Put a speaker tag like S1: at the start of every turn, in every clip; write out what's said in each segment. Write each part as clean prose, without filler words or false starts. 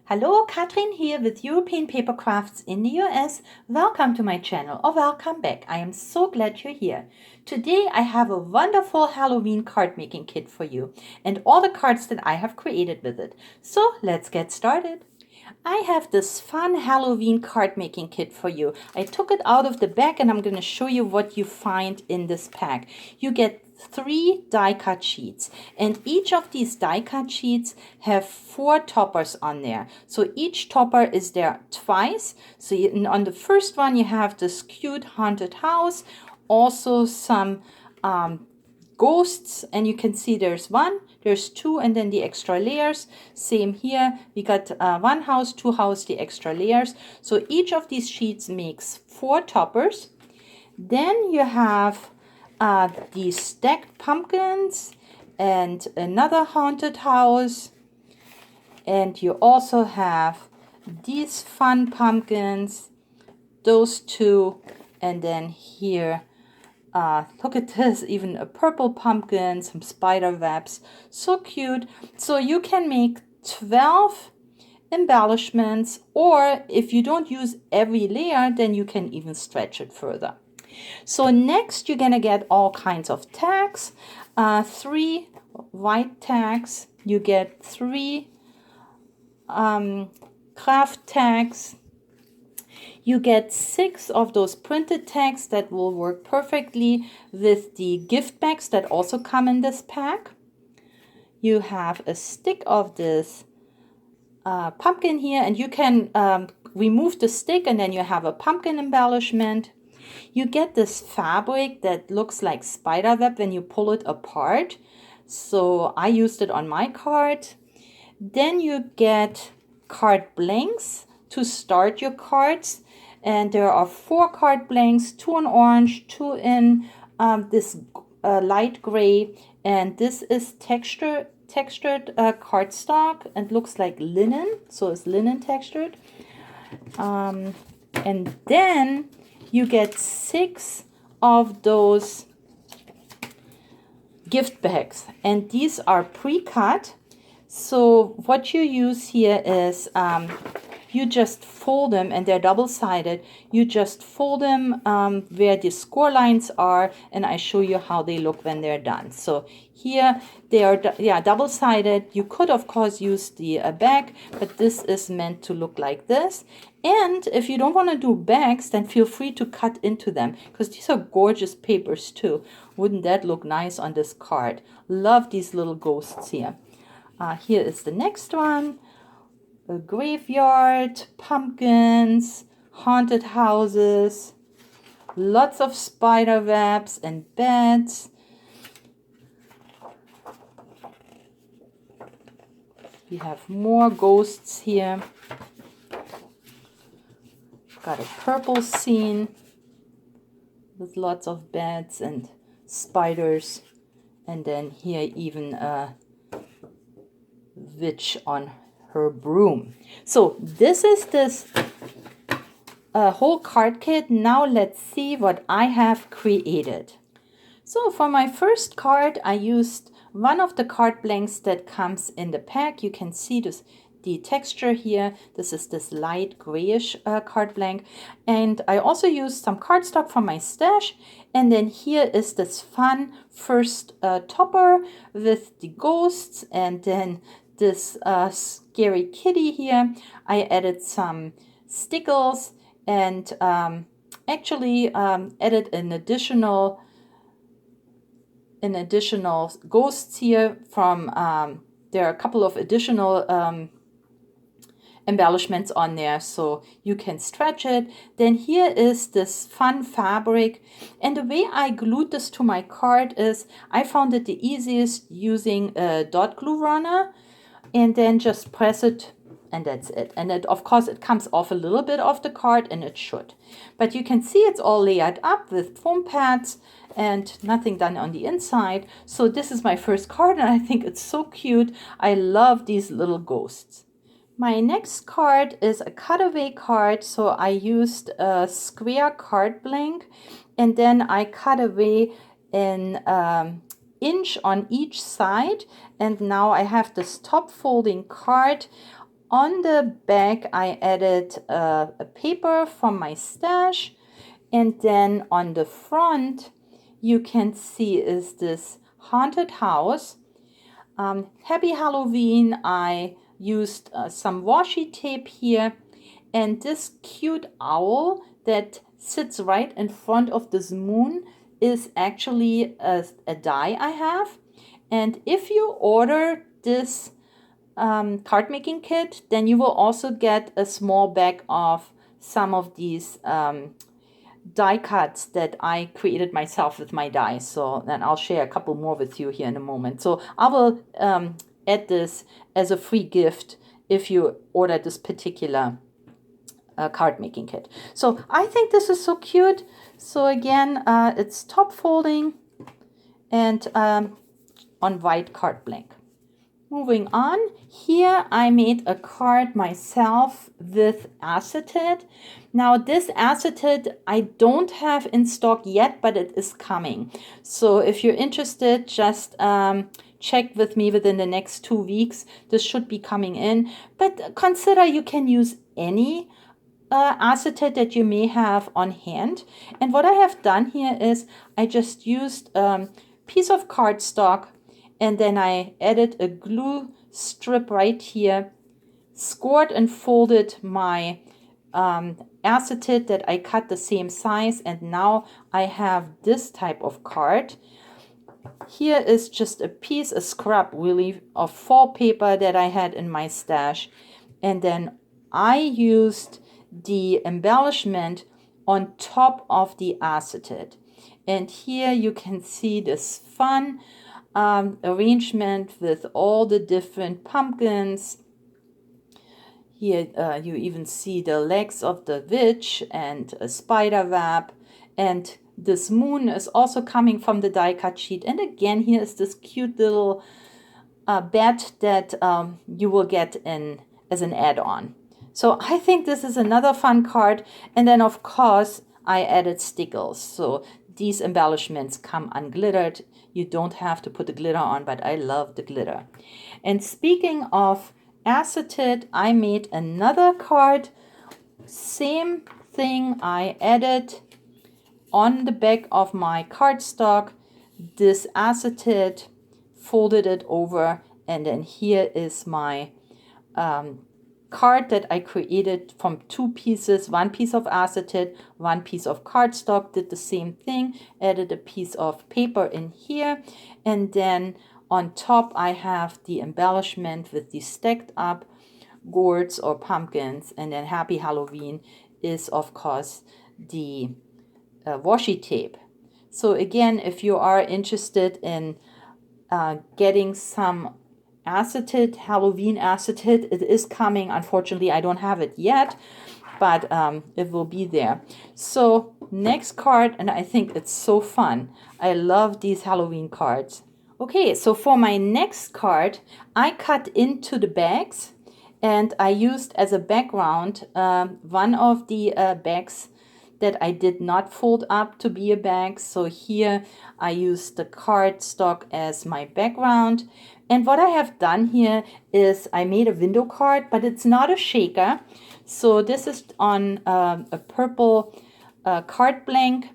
S1: Hallo, Katrin here with European Paper Crafts in the US. Welcome to my channel or welcome back. I am so glad you're here. Today I have a wonderful Halloween card making kit for you and all the cards that I have created with it. So let's get started. I have this fun Halloween card making kit for you. I took it out of the bag and I'm going to show you what you find in this pack. You get 3 die cut sheets, and each of these die cut sheets have 4 toppers on there. So each topper is there twice. So on the first one you have this cute haunted house, also some ghosts, and you can see there's 1, there's 2, and then the extra layers. Same here, we got 1 house, 2 house, the extra layers. So each of these sheets makes 4 toppers. Then you have these stacked pumpkins and another haunted house, and you also have these fun pumpkins, those 2, and then here look at this, even a purple pumpkin, some spider webs, so cute. So you can make 12 embellishments, or if you don't use every layer, then you can even stretch it further. So next you're gonna get all kinds of tags, 3 white tags, you get 3 craft tags, you get 6 of those printed tags that will work perfectly with the gift bags that also come in this pack. You have a stick of this pumpkin here, and you can remove the stick and then you have a pumpkin embellishment. You get this fabric that looks like spider web when you pull it apart. So I used it on my card. Then you get card blanks to start your cards. And there are 4 card blanks, 2 in orange, 2 in this light gray. And this is textured cardstock and looks like linen. So it's linen textured. And then you get 6 of those gift bags, and these are pre-cut. So what you use here is you just fold them, and they're double-sided. You just fold them where the score lines are, and I show you how they look when they're done. So here they are, double-sided. You could of course use the bag, but this is meant to look like this. And if you don't want to do bags, then feel free to cut into them, because these are gorgeous papers too. Wouldn't that look nice on this card? Love these little ghosts here. Here is the next one. A graveyard, pumpkins, haunted houses, lots of spider webs and beds. We have more ghosts here. Got a purple scene with lots of beds and spiders, and then here even a witch on her broom. So this is this whole card kit. Now let's see what I have created. So for my first card, I used one of the card blanks that comes in the pack. You can see the texture here. This is this light grayish card blank, and I also used some cardstock from my stash. And then here is this fun first topper with the ghosts, and then this scary kitty here. I added some stickles and actually added an additional ghosts here from there are a couple of additional embellishments on there, so you can stretch it. Then here is this fun fabric, and the way I glued this to my card is I found it the easiest using a dot glue runner, and then just press it, and that's it. And of course it comes off a little bit of the card, and it should, but you can see it's all layered up with foam pads and nothing done on the inside. So this is my first card, and I think it's so cute. I love these little ghosts. My next card is a cutaway card, so I used a square card blank, and then I cut away an inch on each side, and now I have this top folding card On the back, I added a paper from my stash. And then on the front, you can see is this haunted house. Happy Halloween. I used some washi tape here. And this cute owl that sits right in front of this moon is actually a die I have. And if you order this card making kit, then you will also get a small bag of some of these die cuts that I created myself with my dies. So then I'll share a couple more with you here in a moment. So I will add this as a free gift if you order this particular card making kit. So I think this is so cute. So again, it's top folding and on white card blank. Moving on, here I made a card myself with acetate. Now this acetate I don't have in stock yet, but it is coming. So if you're interested, just check with me within the next 2 weeks. This should be coming in, but consider you can use any acetate that you may have on hand. And what I have done here is I just used a piece of cardstock, and then I added a glue strip right here, scored and folded my acetate that I cut the same size, and now I have this type of card. Here is just a piece, a scrap really, of fall paper that I had in my stash, and then I used the embellishment on top of the acetate. And here you can see this fun arrangement with all the different pumpkins. Here you even see the legs of the witch and a spider web, and this moon is also coming from the die cut sheet. And again, here is this cute little bat that you will get in as an add-on. So I think this is another fun card. And then of course I added stickles. So these embellishments come unglittered. You don't have to put the glitter on, but I love the glitter. And speaking of acetate, I made another card. Same thing, I added on the back of my cardstock this acetate, folded it over, and then here is my card that I created from 2 pieces, 1 piece of acetate, 1 piece of cardstock. Did the same thing, added a piece of paper in here, and then on top I have the embellishment with the stacked up gourds or pumpkins, and then Happy Halloween is of course the washi tape. So again, if you are interested in getting some acetate, Halloween acetate, it is coming. Unfortunately, I don't have it yet, but it will be there. So next card, and I think it's so fun. I love these Halloween cards. Okay, so for my next card, I cut into the bags, and I used as a background one of the bags that I did not fold up to be a bag. So here I used the cardstock as my background. And what I have done here is I made a window card, but it's not a shaker. So this is on a purple card blank.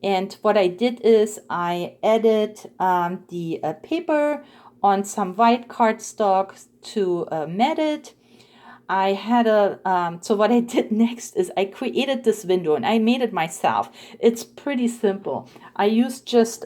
S1: And what I did is I added the paper on some white cardstock to mat it. I had so what I did next is I created this window, and I made it myself. It's pretty simple. I used just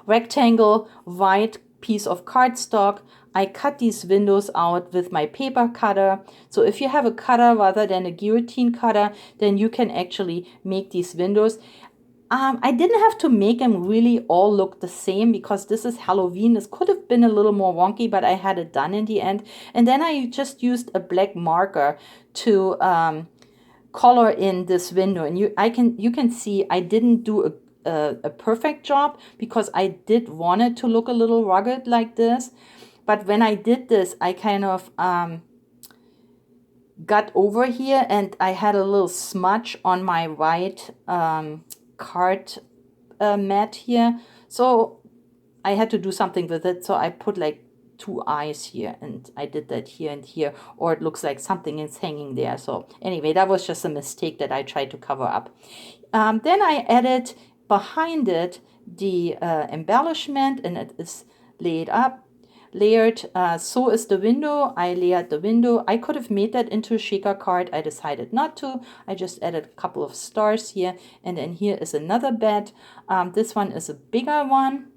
S1: rectangle white piece of cardstock. I cut these windows out with my paper cutter. So if you have a cutter rather than a guillotine cutter, then you can actually make these windows. I didn't have to make them really all look the same because this is Halloween. This could have been a little more wonky, but I had it done in the end. And then I just used a black marker to color in this window. And you can see I didn't do a perfect job because I did want it to look a little rugged like this. But when I did this, I kind of got over here and I had a little smudge on my white card mat here, so I had to do something with it. So I put like two eyes here, and I did that here and here, or it looks like something is hanging there. So anyway, that was just a mistake that I tried to cover up. Then I added behind it the embellishment, and it is layered. So is the window. I layered the window. I could have made that into a shaker card. I decided not to. I just added a couple of stars here, and then here is another bed. This one is a bigger one.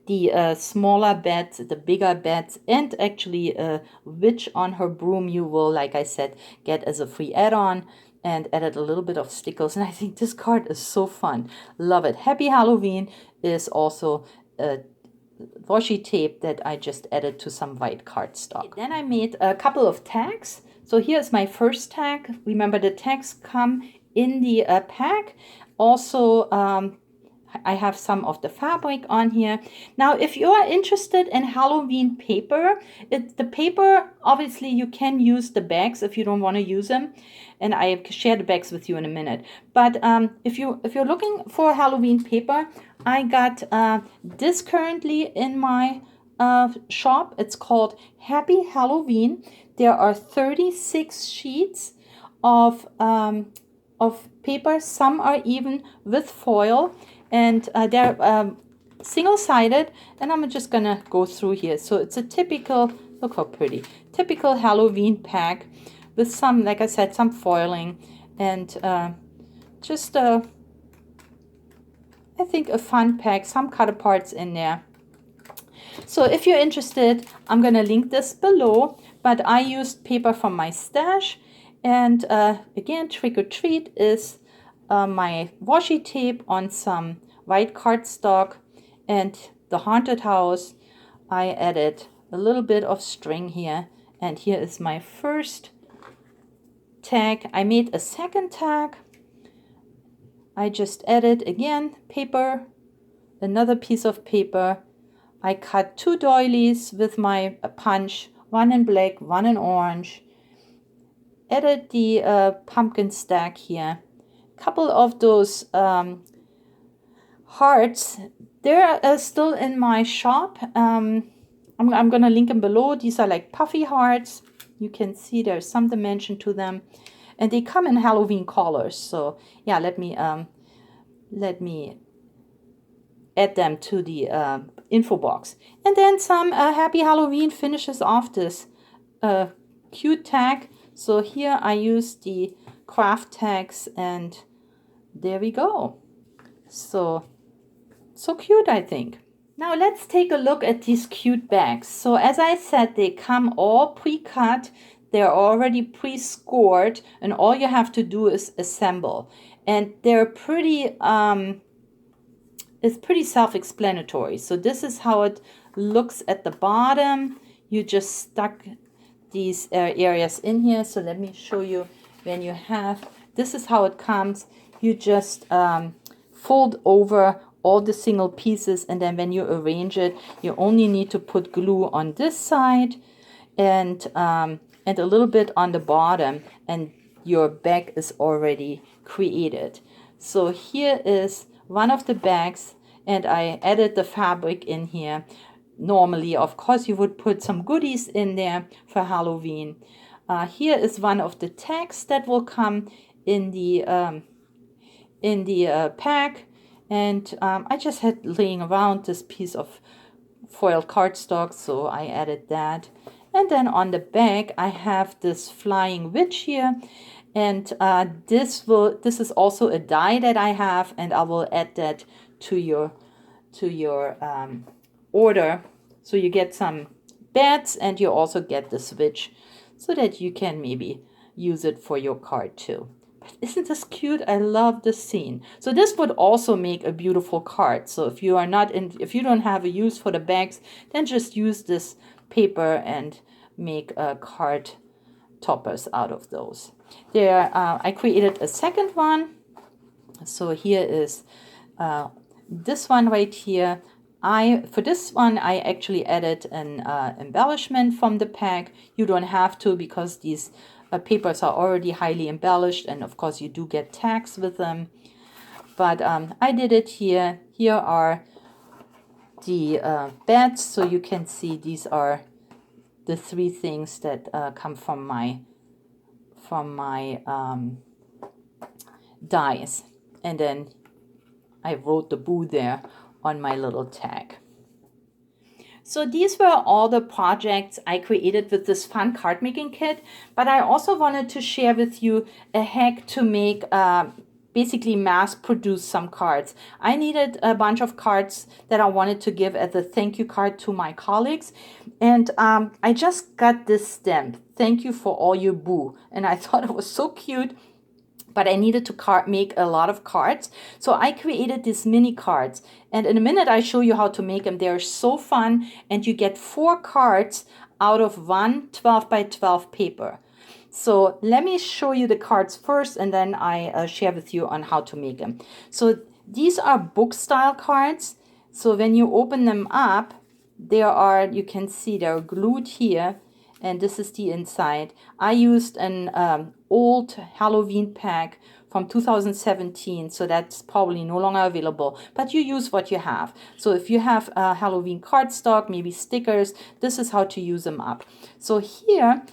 S1: The smaller beds, the bigger beds, and actually a witch on her broom you will, like I said, get as a free add-on, and added a little bit of stickers. And I think this card is so fun. Love it. Happy Halloween is also a washi tape that I just added to some white cardstock. Then I made a couple of tags. So here's my first tag. Remember, the tags come in the pack. Also, I have some of the fabric on here. Now, if you are interested in Halloween paper, the paper, obviously you can use the bags if you don't want to use them. And I share the bags with you in a minute. But if you're looking for Halloween paper, I got this currently in my shop. It's called Happy Halloween. There are 36 sheets of paper. Some are even with foil. And they're single-sided, and I'm just gonna go through here. So it's a typical, look how pretty, typical Halloween pack with some, like I said, some foiling, and just I think a fun pack, some cut aparts in there. So if you're interested, I'm gonna link this below, but I used paper from my stash, and again, Trick or Treat is my washi tape on some white cardstock, and the haunted house, I added a little bit of string here, and here is my first tag. I made a second tag. I just added again paper, another piece of paper. I cut two doilies with my punch, one in black, one in orange. Added the pumpkin stack here. Couple of those hearts, they're still in my shop. I'm gonna link them below. These are like puffy hearts. You can see there's some dimension to them, and they come in Halloween colors. So yeah, let me add them to the info box. And then some Happy Halloween finishes off this cute tag. So here I use the craft tags, and there we go. So cute, I think. Now let's take a look at these cute bags. So as I said, they come all pre-cut. They're already pre-scored, and all you have to do is assemble. And they're pretty, it's pretty self-explanatory. So this is how it looks at the bottom. You just stuck these areas in here. So let me show you when you have, this is how it comes. You just fold over all the single pieces, and then when you arrange it, you only need to put glue on this side and a little bit on the bottom, and your bag is already created. So here is one of the bags, and I added the fabric in here. Normally, of course, you would put some goodies in there for Halloween. Here is one of the tags that will come in the pack, and I just had laying around this piece of foil cardstock, so I added that. And then on the back I have this flying witch here, and this is also a die that I have, and I will add that to your order, so you get some bats and you also get the switch, so that you can maybe use it for your card too. But isn't this cute? I love this scene. So this would also make a beautiful card. So if you are not in, if you don't have a use for the bags, then just use this paper and make card toppers out of those. There, I created a second one. So here is this one right here. For this one, I actually added an embellishment from the pack. You don't have to, because these papers are already highly embellished, and of course you do get tags with them. But I did it here. Here are the beds, so you can see these are the three things that come from my dies. And then I wrote the boo there on my little tag. So these were all the projects I created with this fun card making kit, but I also wanted to share with you a hack to make basically mass produce some cards. I needed a bunch of cards that I wanted to give as a thank you card to my colleagues, and I just got this stamp, thank you for all your boo, and I thought it was so cute. But I needed to make a lot of cards. So I created these mini cards. And in a minute, I show you how to make them. They're so fun. And you get 4 cards out of one 12 by 12 paper. So let me show you the cards first, and then I share with you on how to make them. So these are book style cards. So when you open them up, you can see they're glued here. And this is the inside. I used an old Halloween pack from 2017, so that's probably no longer available, but you use what you have. So if you have Halloween cardstock, maybe stickers, this is how to use them up. So here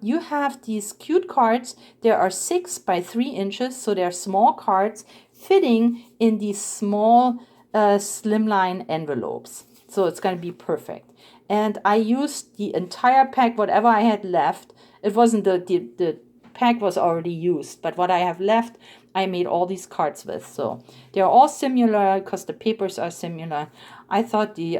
S1: you have these cute cards. There are 6 by 3 inches, so they're small cards fitting in these small slimline envelopes. So it's going to be perfect. And I used the entire pack, whatever I had left. It wasn't the pack was already used, but what I have left, I made all these cards with. So they're all similar because the papers are similar. I thought the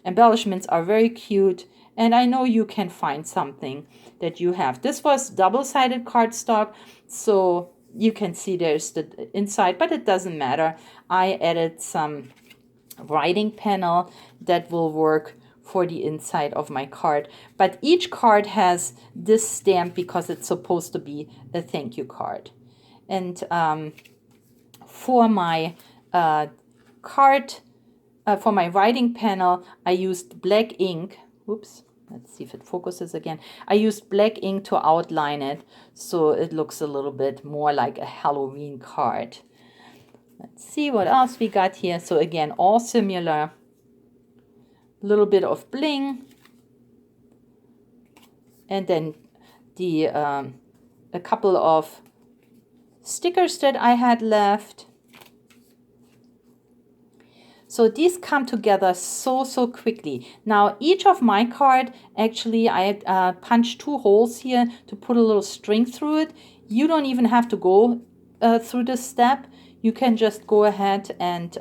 S1: embellishments are very cute, and I know you can find something that you have. This was double-sided cardstock, so you can see there's the inside, but it doesn't matter. I added some writing panel that will work for the inside of my card, but each card has this stamp because it's supposed to be a thank you card. And for my card, for my writing panel, I used black ink. Oops, let's see if it focuses again. I used black ink to outline it so it looks a little bit more like a Halloween card. Let's see what else we got here. So again, all similar. Little bit of bling, and then the a couple of stickers that I had left. So these come together so quickly. Now each of my card, actually I punched 2 holes here to put a little string through it. You don't even have to go through this step. You can just go ahead and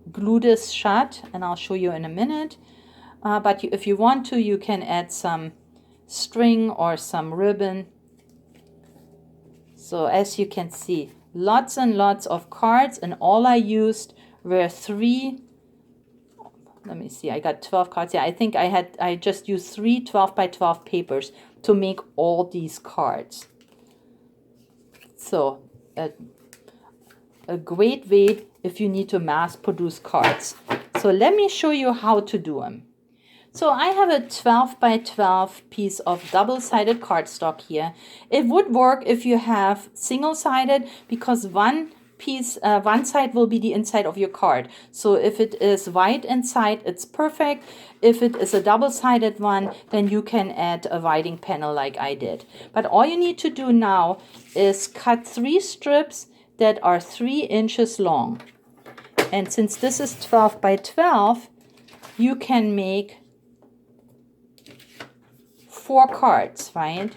S1: glue this shut, and I'll show you in a minute. But if you want to, you can add some string or some ribbon. So as you can see, lots and lots of cards, and all I used were 3. Let me see, I got 12 cards. Yeah, I think I just used 3 12 by 12 papers to make all these cards. So a great way if you need to mass produce cards. So let me show you how to do them. So I have a 12 by 12 piece of double-sided cardstock here. It would work if you have single-sided, because one side will be the inside of your card. So if it is white inside, it's perfect. If it is a double-sided one, then you can add a writing panel like I did. But all you need to do now is cut 3 strips that are 3 inches long. And since this is 12 by 12, you can make 4 cards, right?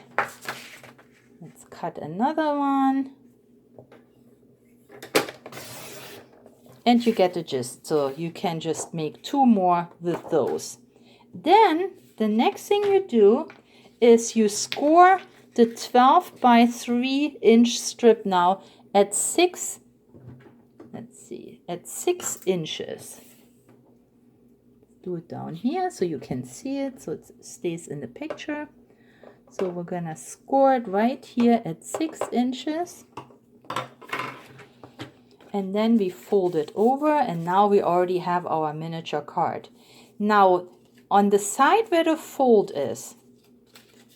S1: Let's cut another one. And you get the gist. So you can just make 2 more with those. Then the next thing you do is you score the 12 by 3 inch strip now at 6, let's see, at 6 inches. Do it down here so you can see it, so it stays in the picture. So we're gonna score it right here at 6 inches. And then we fold it over, and now we already have our miniature card. Now on the side where the fold is,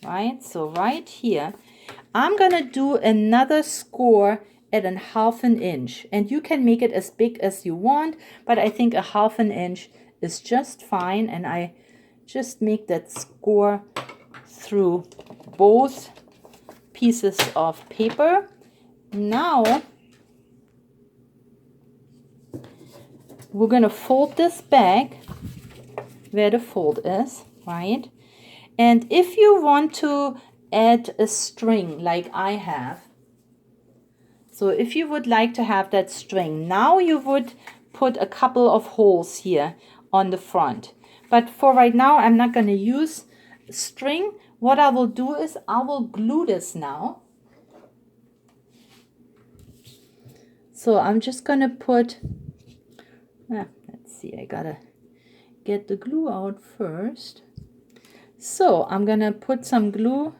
S1: right, so right here, I'm gonna do another score at a 1/2 inch, and you can make it as big as you want, but I think a 1/2 inch is just fine, and I just make that score through both pieces of paper. Now we're going to fold this back where the fold is, right? And if you want to add a string like I have, so if you would like to have that string, now you would put a couple of holes here on the front. But for right now, I'm not going to use string. What I will do is I will glue this now. So I'm just going to put, let's see, I gotta get the glue out first. So I'm going to put some glue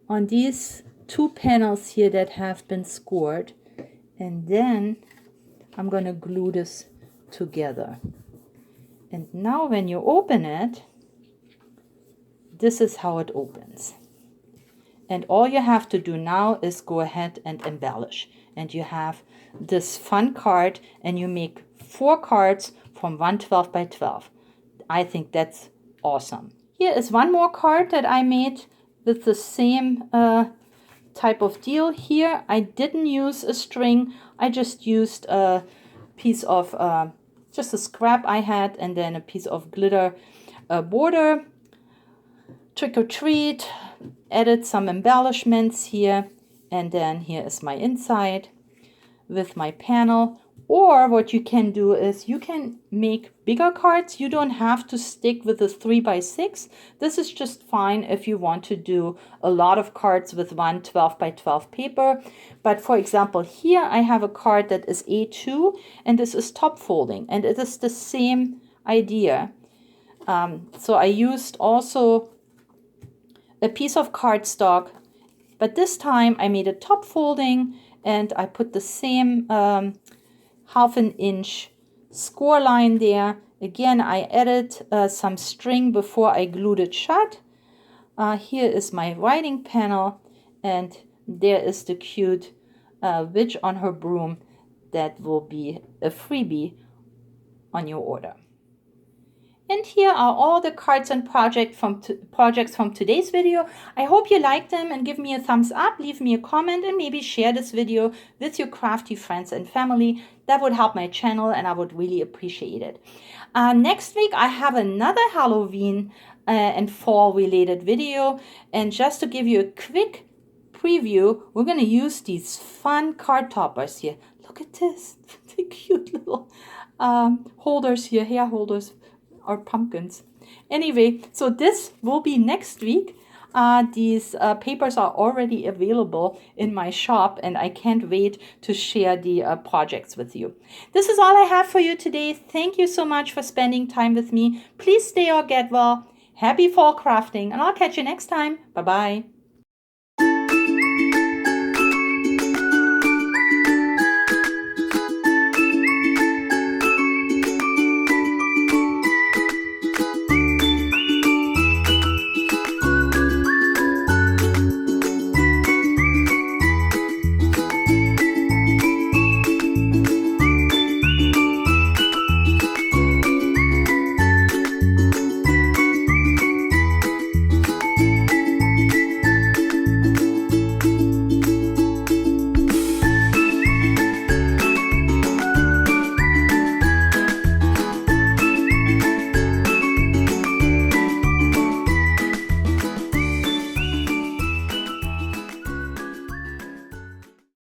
S1: on these 2 panels here that have been scored, and then I'm going to glue this together. And now when you open it, this is how it opens. And all you have to do now is go ahead and embellish. And you have this fun card, and you make 4 cards from 1/12 by 12. I think that's awesome. Here is one more card that I made with the same type of deal. Here I didn't use a string. I just used a piece of just a scrap I had, and then a piece of glitter border. Trick or treat, added some embellishments here, and then here is my inside with my panel. Or what you can do is you can make bigger cards. You don't have to stick with a 3 by 6. This is just fine if you want to do a lot of cards with 1/12 by 12 paper. But for example, here I have a card that is A2, and this is top folding, and it is the same idea. So I used also a piece of cardstock, but this time I made a top folding, and I put the same 1/2 inch score line there. Again, I added some string before I glued it shut. Here is my writing panel, and there is the cute witch on her broom that will be a freebie on your order. And here are all the cards and projects from today's video. I hope you liked them, and give me a thumbs up, leave me a comment, and maybe share this video with your crafty friends and family. That would help my channel, and I would really appreciate it. Next week, I have another Halloween and fall related video. And just to give you a quick preview, we're going to use these fun card toppers here. Look at this, the cute little holders here, hair holders, or pumpkins. Anyway, so this will be next week. These papers are already available in my shop, and I can't wait to share the projects with you. This is all I have for you today. Thank you so much for spending time with me. Please stay or get well. Happy fall crafting, and I'll catch you next time. Bye-bye.